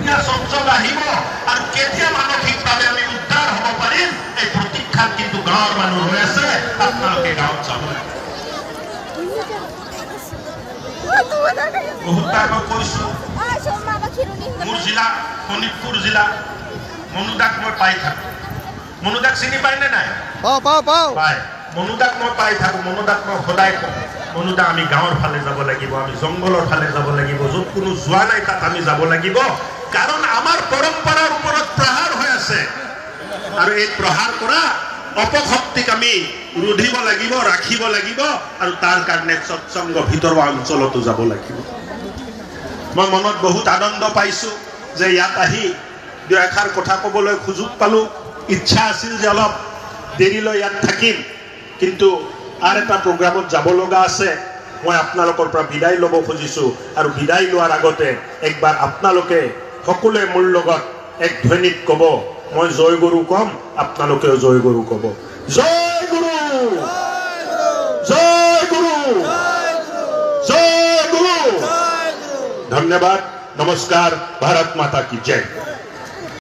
কেতিয়া সংযোগ আহিব আৰু কেতিয়া মানসিকভাৱে আমি উদ্ধাৰ হ'ব পাৰিম এই প্ৰতীক্ষাত কিন্তু গাঁৱৰ মানুহ হৈ আছে আপোনালোকে গাঁৱত যাব বহুতবাৰ মই কৈছো মোৰ জিলা শোণিতপুৰ জিলা মনুদাক মই পাই থাকো মনুদাক চিনি পাইনে নাই পাই মনুদাক মই পাই থাকো মনুদাক মই সদায় কওঁ মনুদা আমি গাঁৱৰ ফালে যাব লাগিব আমি জংগলৰ ফালে যাব লাগিব য'ত কোনো যোৱা নাই তাত আমি যাব লাগিব কাৰণ আমাৰ পৰম্পৰাৰ ওপৰত প্ৰহাৰ হৈ আছে আৰু এই প্ৰহাৰ কৰা অপশক্তিক আমি ৰুধিব লাগিব ৰাখিব লাগিব আৰু তাৰ কাৰণে সৎসংগ ভিতৰুৱা অঞ্চলতো যাব লাগিব মই মনত বহুত আনন্দ পাইছো যে ইয়াত আহি দুই এষাৰ কথা ক'বলৈ সুযোগ পালো ইচ্ছা আছিল যে অলপ দেৰিলৈ ইয়াত থাকিম কিন্তু আৰ একটা প্ৰোগ্ৰামত যাব লগা আছে মই আপোনালোকৰ পৰা বিদায় ল'ব খুজিছো আৰু বিদায় লোৱাৰ আগতে একবাৰ আপোনালোকে সকলোৱে মোৰ লগত এক ধ্বনিত ক'ব মই জয় গুৰু কম আপোনালোকেও জয় গুৰু ক'ব জয় গুৰু জয় গুৰু জয় গুৰু ধন্যবাদ নমস্কাৰ ভাৰত মাতা কি জয়